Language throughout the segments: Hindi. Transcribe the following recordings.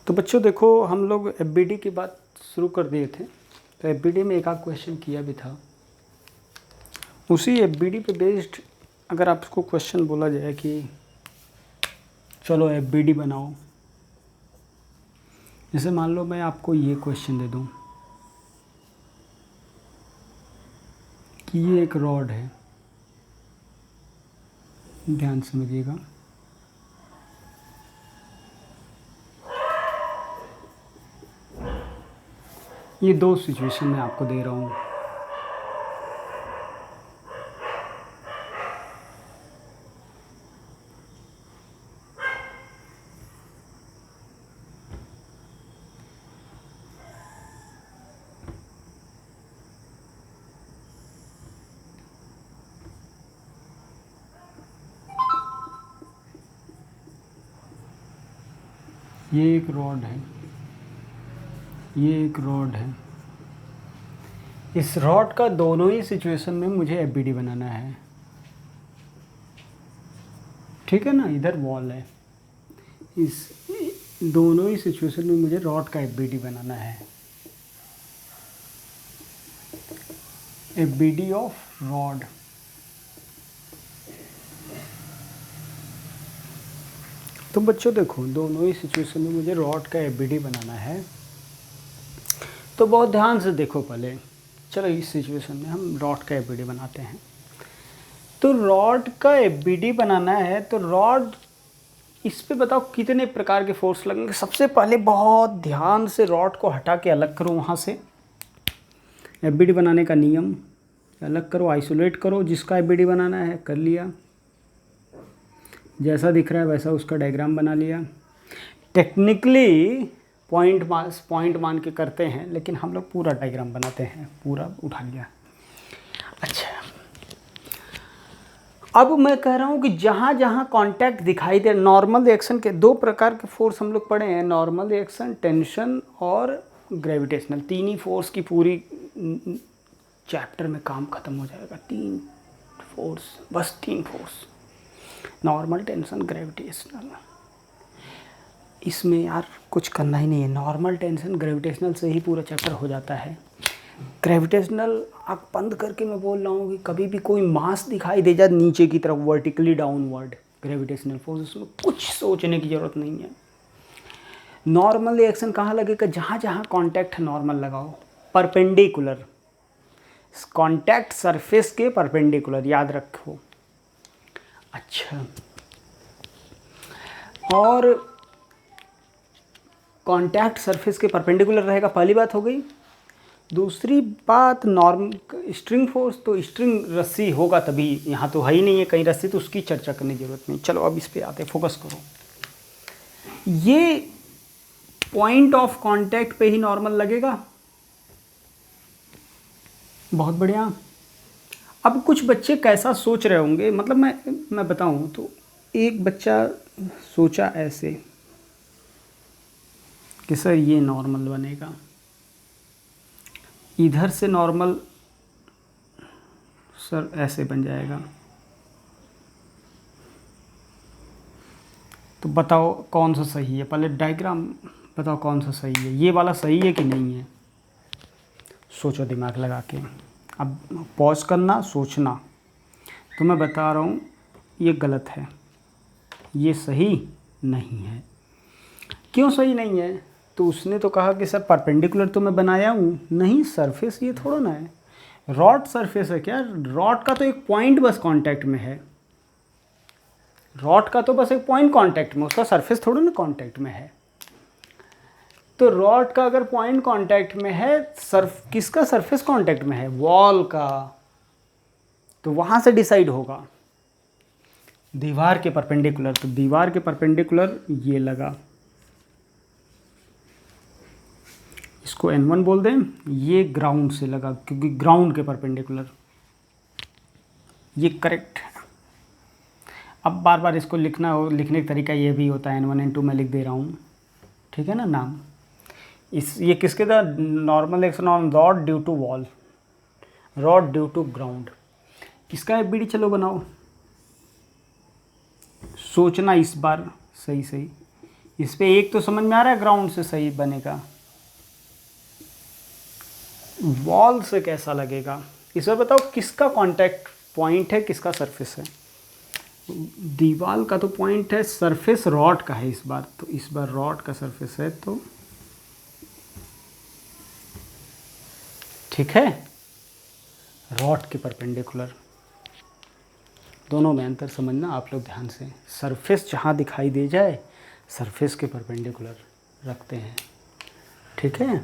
तो बच्चों देखो, हम लोग एफबीडी की बात शुरू कर दिए थे। तो एफबीडी में एक आध क्वेश्चन किया भी था। उसी एफबीडी पे बेस्ड अगर आपको क्वेश्चन बोला जाए कि चलो एफबीडी बनाओ, जैसे मान लो मैं आपको ये क्वेश्चन दे दूं कि ये एक रॉड है, ध्यान समझिएगा। ये दो सिचुएशन मैं आपको दे रहा हूँ। ये एक रॉड है, ये एक रॉड है। इस रॉड का दोनों ही सिचुएशन में मुझे एफबीडी बनाना है, ठीक है ना। इधर वॉल है, इस दोनों ही सिचुएशन में मुझे रॉड का एफबीडी बनाना है। FBD of rod. तो बच्चों देखो, दोनों ही सिचुएशन में मुझे रॉड का एफबीडी बनाना है। तो बहुत ध्यान से देखो पहले। चलो इस सिचुएशन में हम रॉड का एफबीडी बनाते हैं। तो रॉड का एफबीडी बनाना है, तो रॉड इस पे बताओ कितने प्रकार के फोर्स लगेंगे। सबसे पहले बहुत ध्यान से रॉड को हटा के अलग करो वहाँ से। एफबीडी बनाने का नियम, अलग करो, आइसोलेट करो। जिसका एफबीडी बनाना है कर लिया, जैसा दिख रहा है वैसा उसका डायग्राम बना लिया। टेक्निकली पॉइंट मान के करते हैं, लेकिन हम लोग पूरा डायग्राम बनाते हैं, पूरा उठा लिया। अच्छा, अब मैं कह रहा हूँ कि जहाँ जहाँ कांटेक्ट दिखाई दे, नॉर्मल रिएक्शन के दो प्रकार के फोर्स हम लोग पढ़े हैं, नॉर्मल रिएक्शन, टेंशन और ग्रेविटेशनल। तीन ही फोर्स की पूरी चैप्टर में काम खत्म हो जाएगा। तीन फोर्स, बस तीन फोर्स, नॉर्मल, टेंशन, ग्रेविटेशनल। इसमें यार कुछ करना ही नहीं है। नॉर्मल, टेंशन, ग्रेविटेशनल से ही पूरा चैप्टर हो जाता है। ग्रेविटेशनल आँख बंद करके मैं बोल रहा हूँ कि कभी भी कोई मास दिखाई दे जाए नीचे की तरफ, वर्टिकली डाउनवर्ड, ग्रेविटेशनल फोर्स, उसमें कुछ सोचने की ज़रूरत नहीं है। नॉर्मल रिएक्शन कहाँ लगेगा? जहाँ जहाँ कांटेक्ट नॉर्मल लगाओ, परपेंडिकुलर, कांटेक्ट सरफेस के परपेंडिकुलर, याद रखो। अच्छा, और कांटेक्ट सरफेस के परपेंडिकुलर रहेगा, पहली बात हो गई। दूसरी बात, नॉर्मल स्ट्रिंग फोर्स, तो स्ट्रिंग रस्सी होगा तभी, यहाँ तो है ही नहीं है कहीं रस्सी, तो उसकी चर्चा करने की ज़रूरत नहीं। चलो अब इस पे आते, फोकस करो। ये पॉइंट ऑफ कांटेक्ट पे ही नॉर्मल लगेगा, बहुत बढ़िया। अब कुछ बच्चे कैसा सोच रहे होंगे, मतलब मैं बताऊं तो एक बच्चा सोचा ऐसे कि सर ये नॉर्मल बनेगा, इधर से नॉर्मल सर ऐसे बन जाएगा। तो बताओ कौन सा सही है, पहले डायग्राम बताओ कौन सा सही है। ये वाला सही है कि नहीं है? सोचो दिमाग लगा के। अब पॉज करना, सोचना। तो मैं बता रहा हूँ ये गलत है, ये सही नहीं है। क्यों सही नहीं है? तो उसने तो कहा कि सर परपेंडिकुलर तो मैं बनाया हूँ। नहीं, सरफेस ये थोड़ा ना है, रॉड सरफेस है क्या? रॉड का तो एक पॉइंट बस कांटेक्ट में है, रॉड का तो बस एक पॉइंट कांटेक्ट में, उसका सरफेस थोड़ा ना कांटेक्ट में है। तो रॉड का अगर पॉइंट कांटेक्ट में है, किसका सरफेस कांटेक्ट में है? वॉल का। तो वहाँ से डिसाइड होगा दीवार के परपेंडिकुलर। तो दीवार के परपेंडिकुलर ये लगा, इसको N1 बोल दें। ये ग्राउंड से लगा क्योंकि ग्राउंड के परपेंडिकुलर, ये करेक्ट है। अब बार बार इसको लिखना हो, लिखने का तरीका ये भी होता है, N1 N2 मैं लिख दे रहा हूँ, ठीक है ना नाम। ये किसके था? Normal action on rod due to wall, rod due to ground. किसका एफबीडी चलो बनाओ, सोचना इस बार सही सही। इस पे एक तो समझ में आ रहा है ग्राउंड से सही बनेगा, वॉल से कैसा लगेगा। इस बार बताओ किसका कांटेक्ट पॉइंट है, किसका सरफेस है। दीवार का तो पॉइंट है, सरफेस रॉड का है इस बार, तो इस बार रॉड का सरफेस है, तो ठीक है, रॉड के परपेंडिकुलर। दोनों में अंतर समझना आप लोग ध्यान से, सरफेस जहाँ दिखाई दे जाए सरफेस के परपेंडिकुलर रखते हैं, ठीक है।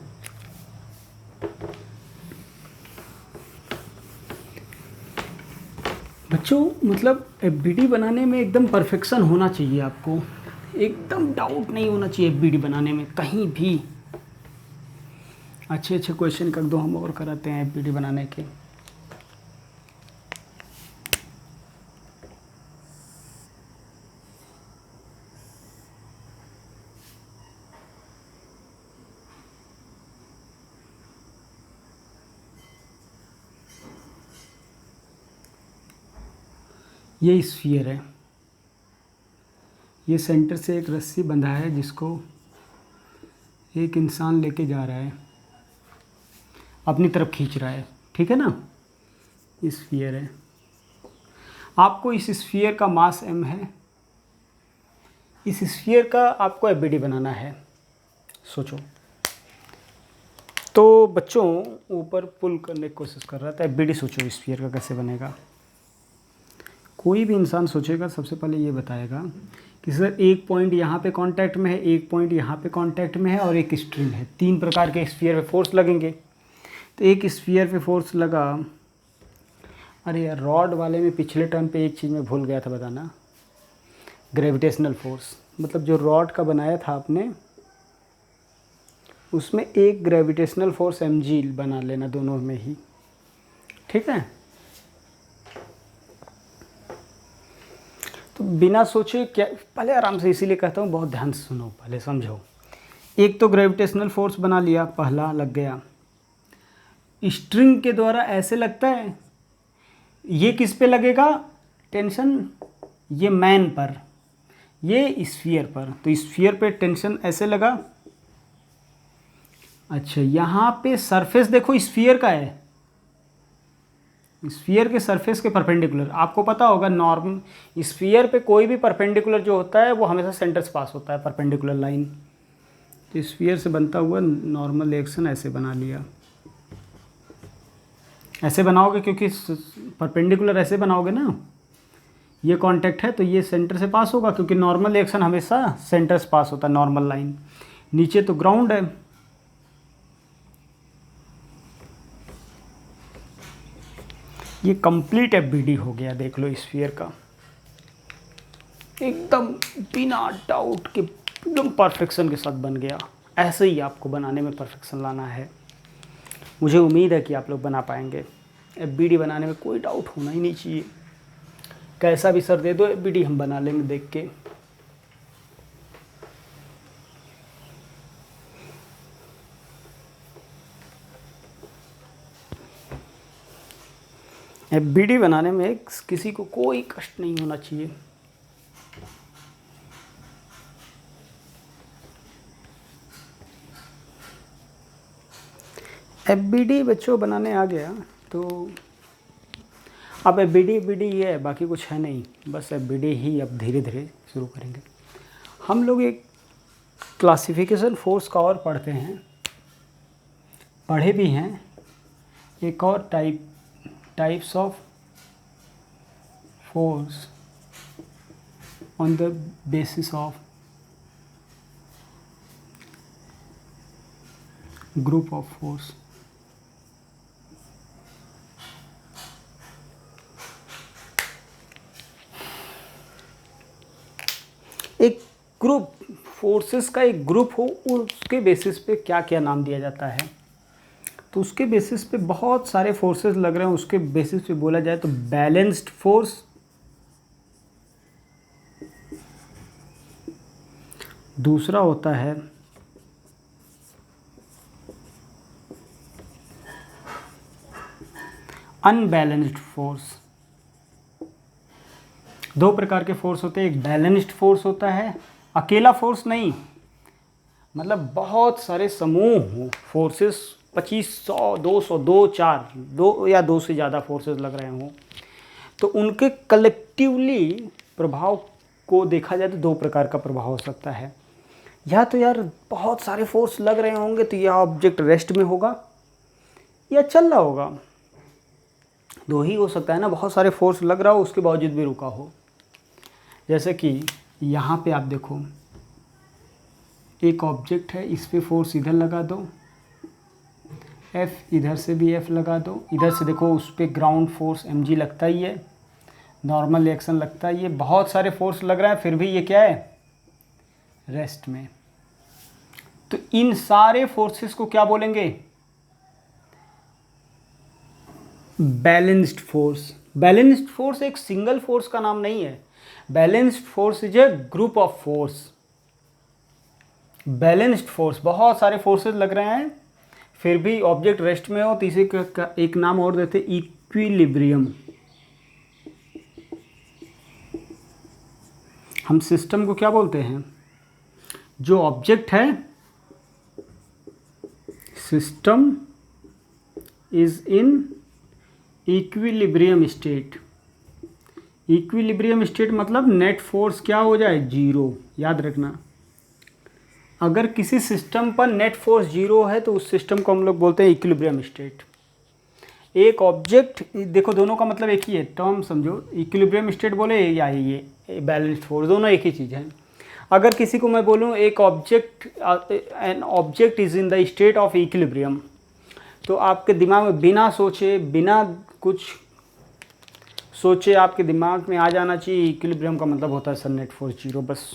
बच्चों मतलब एफबीडी बनाने में एकदम परफेक्शन होना चाहिए आपको, एकदम डाउट नहीं होना चाहिए एफबीडी बनाने में कहीं भी। अच्छे अच्छे क्वेश्चन कर दो, हम और कराते हैं एफबीडी बनाने के। ये स्फीयर है, ये सेंटर से एक रस्सी बंधा है जिसको एक इंसान लेके जा रहा है, अपनी तरफ खींच रहा है, ठीक है ना। स्फीयर है, आपको इस स्फीयर का मास m है, इस स्फीयर का आपको एफबीडी बनाना है। सोचो, तो बच्चों ऊपर पुल करने की कोशिश कर रहा था एफबीडी, सोचो स्फीयर का कैसे बनेगा। कोई भी इंसान सोचेगा सबसे पहले ये बताएगा कि सर एक पॉइंट यहाँ पे कांटेक्ट में है, एक पॉइंट यहाँ पे कांटेक्ट में है और एक स्ट्रिंग है, तीन प्रकार के स्फीयर पे फोर्स लगेंगे। तो एक स्फीयर पे फोर्स लगा, अरे यार रॉड वाले में पिछले टर्म पे एक चीज़ में भूल गया था बताना, ग्रेविटेशनल फोर्स। मतलब जो रॉड का बनाया था आपने उसमें एक ग्रेविटेशनल फोर्स mg बना लेना दोनों में ही, ठीक है। तो बिना सोचे क्या, पहले आराम से, इसीलिए कहता हूँ बहुत ध्यान से सुनो, पहले समझो। एक तो ग्रेविटेशनल फोर्स बना लिया, पहला लग गया, स्ट्रिंग के द्वारा ऐसे लगता है, ये किस पे लगेगा टेंशन, ये मैन पर, ये स्फीयर पर, तो स्फीयर पे टेंशन ऐसे लगा। अच्छा यहाँ पे सरफेस देखो स्फीयर का है, स्फीयर के सरफेस के परपेंडिकुलर, आपको पता होगा नॉर्म स्फीयर पे कोई भी परपेंडिकुलर जो होता है वो हमेशा सेंटर से पास होता है, परपेंडिकुलर लाइन। तो स्फीयर से बनता हुआ नॉर्मल एक्शन ऐसे बना लिया, ऐसे बनाओगे क्योंकि परपेंडिकुलर ऐसे बनाओगे ना, ये कांटेक्ट है तो ये सेंटर से पास होगा, क्योंकि नॉर्मल एक्शन हमेशा सेंटर से पास होता है, नॉर्मल लाइन। नीचे तो ग्राउंड है, ये कंप्लीट एफबीडी हो गया, देख लो स्फीयर का, एकदम बिना डाउट के एकदम परफेक्शन के साथ बन गया। ऐसे ही आपको बनाने में परफेक्शन लाना है, मुझे उम्मीद है कि आप लोग बना पाएंगे। एफबीडी बनाने में कोई डाउट होना ही नहीं चाहिए, कैसा भी सर दे दो एफबीडी हम बना लेंगे देख के। एफबीडी बनाने में किसी को कोई कष्ट नहीं होना चाहिए। एफबीडी बच्चों बनाने आ गया तो अब एफबीडी ये है, बाकी कुछ है नहीं, बस एफबीडी ही अब धीरे धीरे शुरू करेंगे। हम लोग एक क्लासिफिकेशन फोर्स का और पढ़ते हैं, पढ़े भी हैं, एक और types of force on the basis of group of force. एक ग्रुप फोर्सेस का एक ग्रुप हो, उसके बेसिस पे क्या क्या नाम दिया जाता है, तो उसके बेसिस पे बहुत सारे फोर्सेस लग रहे हैं, उसके बेसिस पे बोला जाए तो बैलेंस्ड फोर्स, दूसरा होता है अनबैलेंस्ड फोर्स। दो प्रकार के फोर्स होते हैं, एक बैलेंस्ड फोर्स होता है अकेला फोर्स नहीं, मतलब बहुत सारे समूह हों, फोर्सेस 2500, 200, 2, 4, 2 या 2 से ज़्यादा फोर्सेस लग रहे हों, तो उनके कलेक्टिवली प्रभाव को देखा जाए तो 2 प्रकार का प्रभाव हो सकता है। या तो यार बहुत सारे फोर्स लग रहे होंगे तो यह ऑब्जेक्ट रेस्ट में होगा या चल रहा होगा, 2 ही हो सकता है ना, बहुत सारे फोर्स लग रहा हो उसके बावजूद भी रुका हो। जैसे कि यहाँ पे आप देखो, एक ऑब्जेक्ट है, इस पे फोर्स इधर लगा दो F, इधर से भी F लगा दो, इधर से देखो उस पर ग्राउंड फोर्स mg लगता ही है, नॉर्मल रिएक्शन लगता ही है, बहुत सारे फोर्स लग रहा है फिर भी ये क्या है, रेस्ट में। तो इन सारे फोर्सेस को क्या बोलेंगे, बैलेंस्ड फोर्स। बैलेंस्ड फोर्स एक सिंगल फोर्स का नाम नहीं है, balanced force is a group of force. Balanced force, बहुत सारे फोर्सेस लग रहे हैं फिर भी ऑब्जेक्ट रेस्ट में हो, तो इसे एक नाम और देते हैं इक्विलिब्रियम। हम सिस्टम को क्या बोलते हैं, जो ऑब्जेक्ट है, system is in equilibrium state. Equilibrium state मतलब नेट फोर्स क्या हो जाए, 0। याद रखना, अगर किसी सिस्टम पर नेट फोर्स 0 है तो उस सिस्टम को हम लोग बोलते हैं इक्विलिब्रियम स्टेट। एक ऑब्जेक्ट, देखो दोनों का मतलब एक ही है, टर्म समझो, इक्विलिब्रियम स्टेट बोले या ये बैलेंस्ड फोर्स, दोनों एक ही चीज़ है। अगर किसी को मैं बोलूँ एक object, an object is in the state of equilibrium, तो आपके दिमाग में बिना सोचे, बिना कुछ सोचे आपके दिमाग में आ जाना चाहिए इक्विलिब्रियम का मतलब होता है सर नेट फोर्स 0, बस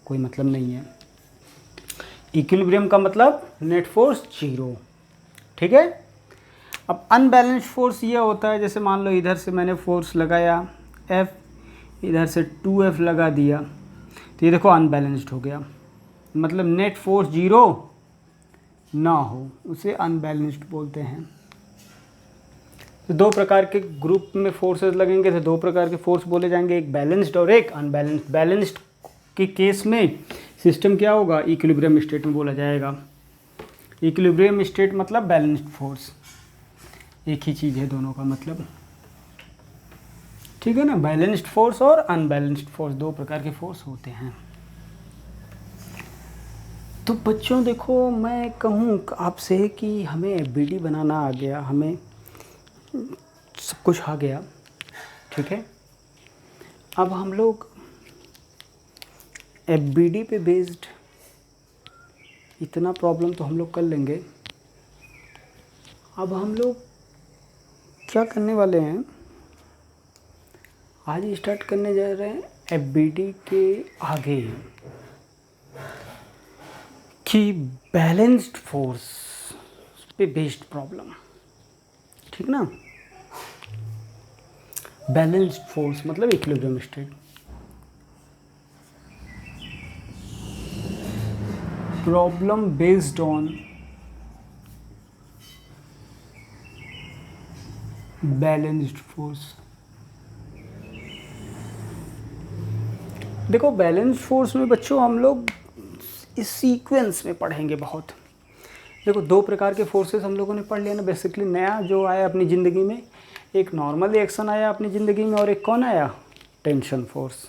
कोई मतलब नहीं है। इक्विलिब्रियम का मतलब नेट फोर्स 0, ठीक है। अब अनबैलेंस्ड फोर्स ये होता है, जैसे मान लो इधर से मैंने फोर्स लगाया F, इधर से 2F लगा दिया, तो ये देखो अनबैलेंस्ड हो गया, मतलब नेट फोर्स 0 ना हो, उसे अनबैलेंस्ड बोलते हैं। तो 2 प्रकार के ग्रुप में फोर्सेस लगेंगे तो 2 प्रकार के फोर्स बोले जाएंगे, एक बैलेंस्ड और एक अनबैलेंस्ड। बैलेंस्ड के केस में सिस्टम क्या होगा, इक्विलिब्रियम स्टेट में बोला जाएगा। इक्विलिब्रियम स्टेट मतलब बैलेंस्ड फोर्स, एक ही चीज़ है दोनों का मतलब, ठीक है ना। बैलेंस्ड फोर्स और अनबैलेंस्ड फोर्स 2 प्रकार के फोर्स होते हैं। तो बच्चों देखो, मैं कहूँ आपसे कि हमें एफबीडी बनाना आ गया, हमें सब कुछ आ गया, ठीक है। अब हम लोग एफबीडी पे बेस्ड इतना प्रॉब्लम तो हम लोग कर लेंगे। अब हम लोग क्या करने वाले हैं, आज स्टार्ट करने जा रहे हैं एफबीडी के आगे कि बैलेंस्ड फोर्स पे बेस्ड प्रॉब्लम, ठीक ना। बैलेंस्ड फोर्स मतलब equilibrium state, problem based on balanced force. देखो बैलेंस्ड फोर्स में बच्चों हम लोग इस सीक्वेंस में पढ़ेंगे बहुत। देखो 2 प्रकार के फोर्सेस हम लोगों ने पढ़ लिया ना बेसिकली, नया जो आया अपनी ज़िंदगी में, एक नॉर्मल रिएक्शन आया अपनी ज़िंदगी में और एक कौन आया, टेंशन फोर्स।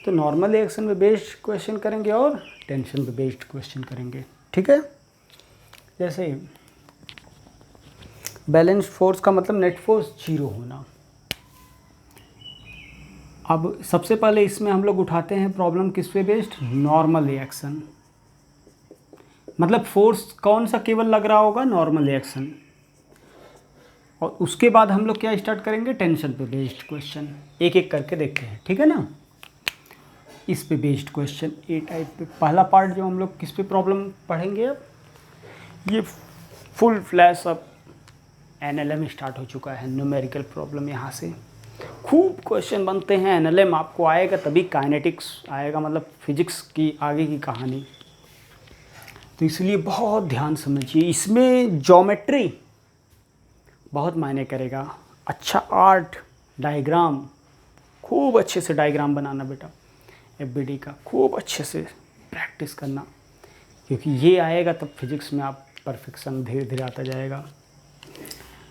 तो नॉर्मल रिएक्शन पे बेस्ड क्वेश्चन करेंगे और टेंशन पे बेस्ड क्वेश्चन करेंगे, ठीक है। जैसे बैलेंस्ड फोर्स का मतलब नेट फोर्स 0 होना। अब सबसे पहले इसमें हम लोग उठाते हैं प्रॉब्लम किस पे बेस्ड, नॉर्मल रिएक्शन, मतलब फोर्स कौन सा केवल लग रहा होगा, नॉर्मल रिएक्शन। और उसके बाद हम लोग क्या स्टार्ट करेंगे, टेंशन पे बेस्ड क्वेश्चन, एक एक करके देखते हैं, ठीक है ना। इस पे बेस्ड क्वेश्चन ए टाइप पे पहला पार्ट जो हम लोग किस पे प्रॉब्लम पढ़ेंगे, अब ये फुल फ्लैश अब एनएलएम स्टार्ट हो चुका है, न्यूमेरिकल प्रॉब्लम। यहाँ से खूब क्वेश्चन बनते हैं, एनएलएम आपको आएगा तभी काइनेटिक्स आएगा, मतलब फिजिक्स की आगे की कहानी। तो इसलिए बहुत ध्यान समझिए, इसमें ज्योमेट्री बहुत मायने करेगा। अच्छा आर्ट, डायग्राम, खूब अच्छे से डायग्राम बनाना बेटा, एफबीडी का खूब अच्छे से प्रैक्टिस करना, क्योंकि ये आएगा तब फिजिक्स में आप परफेक्शन धीरे धीरे आता जाएगा।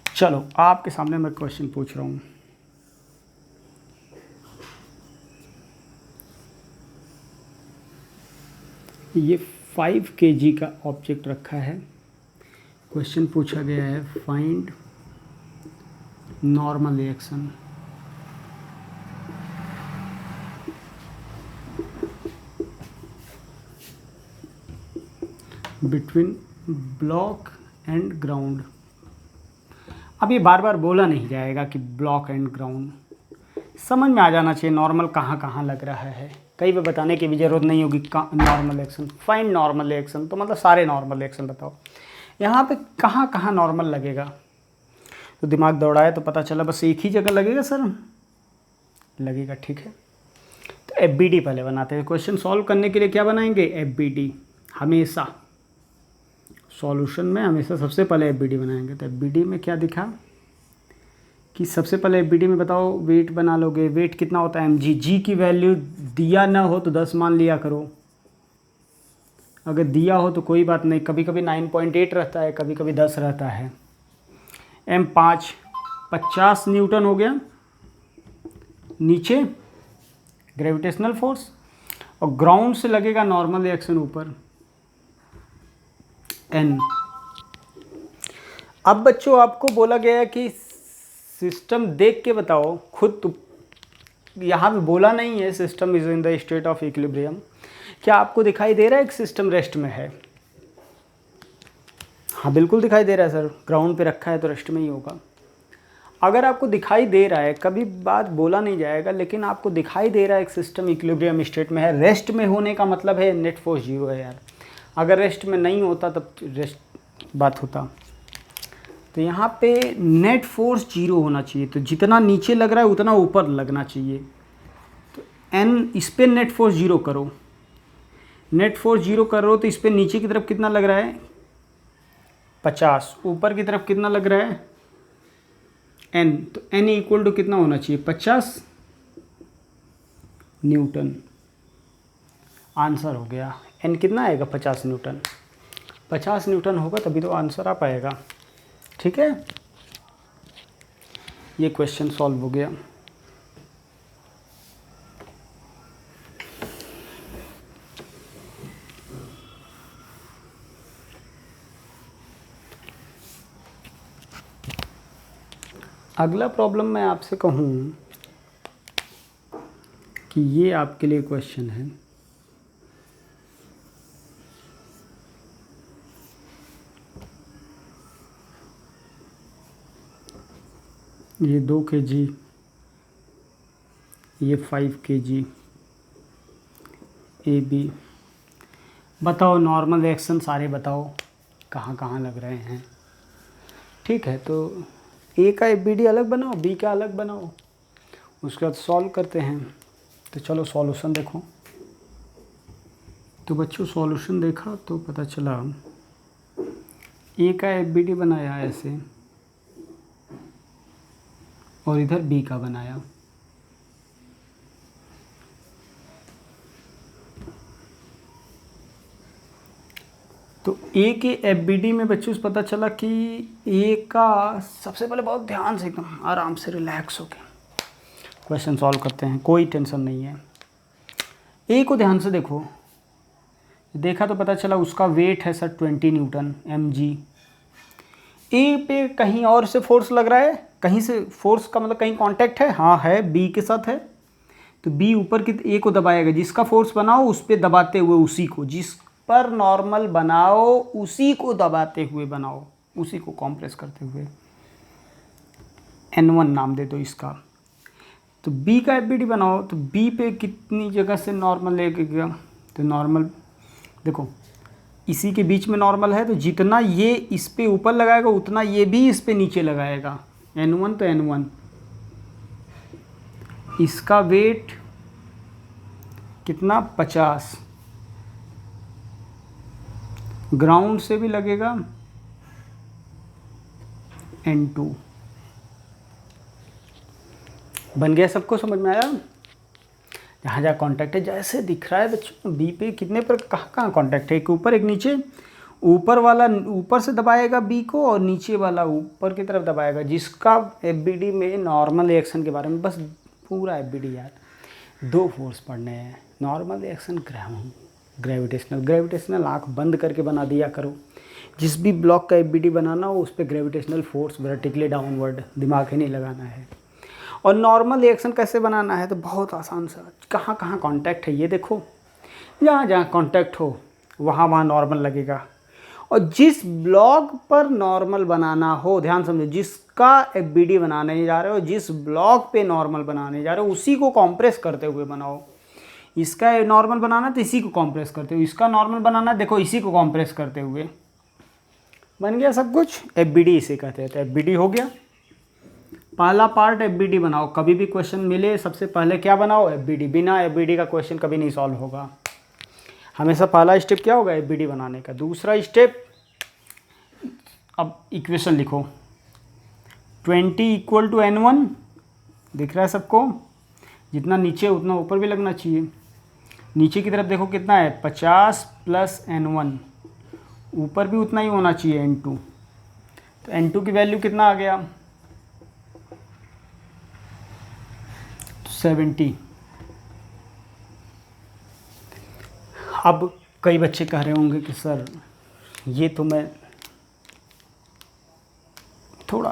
चलो आपके सामने मैं क्वेश्चन पूछ रहा हूँ। ये 5 kg का ऑब्जेक्ट रखा है। क्वेश्चन पूछा गया है find normal reaction between block and ground. अब ये बार बार बोला नहीं जाएगा कि ब्लॉक एंड ग्राउंड, समझ में आ जाना चाहिए नॉर्मल कहाँ कहाँ लग रहा है। कई बार बताने की भी ज़रूरत नहीं होगी। Normal reaction, find normal reaction, तो मतलब सारे नॉर्मल रिएक्शन बताओ। यहाँ पे कहाँ कहाँ नॉर्मल लगेगा, तो दिमाग दौड़ाए तो पता चला बस एक ही जगह लगेगा सर, लगेगा। ठीक है, तो एफबीडी पहले बनाते हैं। क्वेश्चन सॉल्व करने के लिए क्या बनाएंगे, एफबीडी। हमेशा सॉल्यूशन में हमेशा सबसे पहले एफबीडी बनाएंगे। तो एफबीडी में क्या दिखा कि सबसे पहले एफबीडी में बताओ वेट बना लोगे। वेट कितना होता है mg। जी की वैल्यू दिया ना हो तो 10 मान लिया करो, अगर दिया हो तो कोई बात नहीं। कभी कभी 9.8 रहता है, कभी कभी 10 रहता है। m5 50 न्यूटन हो गया नीचे ग्रेविटेशनल फोर्स, और ग्राउंड से लगेगा नॉर्मल रिएक्शन ऊपर n। अब बच्चों आपको बोला गया है कि सिस्टम देख के बताओ खुद, तो यहाँ पे बोला नहीं है system is in the state of equilibrium. क्या आपको दिखाई दे रहा है कि सिस्टम रेस्ट में है? हाँ बिल्कुल दिखाई दे रहा है सर, ग्राउंड पे रखा है तो रेस्ट में ही होगा। अगर आपको दिखाई दे रहा है, कभी बात बोला नहीं जाएगा, लेकिन आपको दिखाई दे रहा है कि सिस्टम इक्विलिब्रियम स्टेट में है, रेस्ट में होने का मतलब है नेट फोर्स 0 है यार। अगर रेस्ट में नहीं होता तब रेस्ट बात होता। तो यहाँ पे नेट फोर्स 0 होना चाहिए, तो जितना नीचे लग रहा है उतना ऊपर लगना चाहिए। तो n इस पर नेट फोर्स 0 करो, नेट फोर्स 0 करो तो इस पर नीचे की तरफ कितना लग रहा है 50, ऊपर की तरफ कितना लग रहा है n। तो n इक्वल टू कितना होना चाहिए 50 न्यूटन। आंसर हो गया। n कितना आएगा 50 न्यूटन। 50 न्यूटन होगा तभी तो आंसर आ पाएगा। ठीक है, ये क्वेश्चन सॉल्व हो गया। अगला प्रॉब्लम मैं आपसे कहूँ कि ये आपके लिए क्वेश्चन है। ये 2 kg, ये 5 kg ए बी। बताओ नॉर्मल रिएक्शन सारे बताओ कहाँ कहाँ लग रहे हैं। ठीक है, तो ए का एफबीडी अलग बनाओ, बी का अलग बनाओ, उसके बाद सॉल्व करते हैं। तो चलो सॉल्यूशन देखो। तो बच्चों सॉल्यूशन देखा तो पता चला ए का एफबीडी बनाया ऐसे, और इधर बी का बनाया। तो ए के एफबीडी में बच्चों से पता चला कि ए का सबसे पहले बहुत ध्यान से एकदम आराम से रिलैक्स होकर क्वेश्चन सॉल्व करते हैं, कोई टेंशन नहीं है। ए को ध्यान से देखो, देखा तो पता चला उसका वेट है सर 20 न्यूटन mg। ए पे कहीं और से फोर्स लग रहा है, कहीं से फोर्स का मतलब कहीं कांटेक्ट है, हाँ है, बी के साथ है। तो बी ऊपर की ए को दबाएगा, जिसका फोर्स बनाओ उस पर दबाते हुए उसी को, जिस पर नॉर्मल बनाओ उसी को दबाते हुए बनाओ, उसी को कॉम्प्रेस करते हुए। n1 नाम दे दो इसका। तो बी का एफबीडी बनाओ, तो बी पे कितनी जगह से नॉर्मल लेगा, तो नॉर्मल देखो इसी के बीच में नॉर्मल है, तो जितना ये इस पे ऊपर लगाएगा उतना ये भी इस पे नीचे लगाएगा। n1 तो n1, इसका वेट कितना 50, ग्राउंड से भी लगेगा n2। बन गया, सबको समझ में आया। यहाँ जहाँ कॉन्टैक्ट है जैसे दिख रहा है बच्चों, बी पे कितने पर कहाँ कहाँ कॉन्टैक्ट है, एक ऊपर एक नीचे, ऊपर वाला ऊपर से दबाएगा बी को और नीचे वाला ऊपर की तरफ दबाएगा, जिसका एफबीडी में नॉर्मल रिएक्शन के बारे में बस पूरा एफबीडी यार। दो फोर्स पढ़ने हैं, नॉर्मल रिएक्शन, ग्रेविटेशनल। ग्रेविटेशनल आँख बंद करके बना दिया करो, जिस भी ब्लॉक का एफबीडी बनाना हो उस पर ग्रेविटेशनल फोर्स वर्टिकली डाउनवर्ड, दिमाग ही नहीं लगाना है। और नॉर्मल रिएक्शन कैसे बनाना है तो बहुत आसान सा, कहाँ कहाँ कॉन्टैक्ट है ये देखो, जहाँ जहाँ कॉन्टैक्ट हो वहाँ वहाँ नॉर्मल लगेगा। और जिस ब्लॉक पर नॉर्मल बनाना हो, ध्यान समझो, जिसका एफबीडी बनाने जा रहे हो, जिस ब्लॉक पे नॉर्मल बनाने जा रहे हो उसी को कॉम्प्रेस करते हुए बनाओ। इसका नॉर्मल बनाना तो इसी को कॉम्प्रेस करते हुए, इसका नॉर्मल बनाना देखो इसी को कॉम्प्रेस करते हुए, बन गया सब कुछ। एफबीडी इसे कहते हैं। तो एफबीडी हो गया, पहला पार्ट एफबीडी बनाओ। कभी भी क्वेश्चन मिले सबसे पहले क्या बनाओ, एफबीडी। बिना एफबीडी का क्वेश्चन कभी नहीं सॉल्व होगा। हमेशा पहला स्टेप क्या होगा, एफबीडी बनाने का। दूसरा स्टेप, अब इक्वेशन लिखो, 20 = N1, दिख रहा है सबको, जितना नीचे उतना ऊपर भी लगना चाहिए। नीचे की तरफ देखो कितना है, 50 + N1, ऊपर भी उतना ही होना चाहिए, N2। तो N2 की वैल्यू कितना आ गया, 70। अब कई बच्चे कह रहे होंगे कि सर ये तो मैं थोड़ा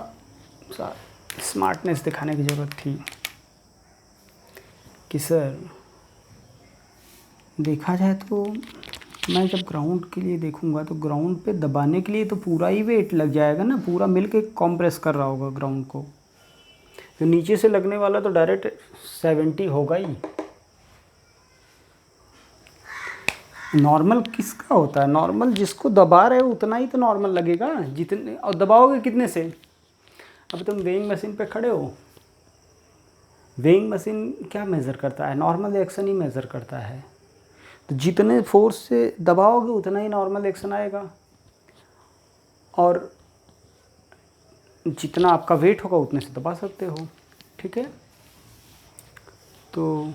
सा स्मार्टनेस दिखाने की ज़रूरत थी कि सर देखा जाए तो मैं जब ग्राउंड के लिए देखूंगा तो ग्राउंड पे दबाने के लिए तो पूरा ही वेट लग जाएगा ना, पूरा मिलके कॉम्प्रेस कर रहा होगा ग्राउंड को। तो नीचे से लगने वाला तो डायरेक्ट 70 होगा ही। नॉर्मल किसका होता है, नॉर्मल जिसको दबा रहे हो उतना ही तो नॉर्मल लगेगा, जितने, और दबाओगे कितने से। अब तुम वेइंग मशीन पे खड़े हो, वेइंग मशीन क्या मेज़र करता है, नॉर्मल रिएक्शन ही मेज़र करता है। तो जितने फोर्स से दबाओगे उतना ही नॉर्मल रिएक्शन आएगा, और जितना आपका वेट होगा उतने से दबा सकते हो। ठीक है, तो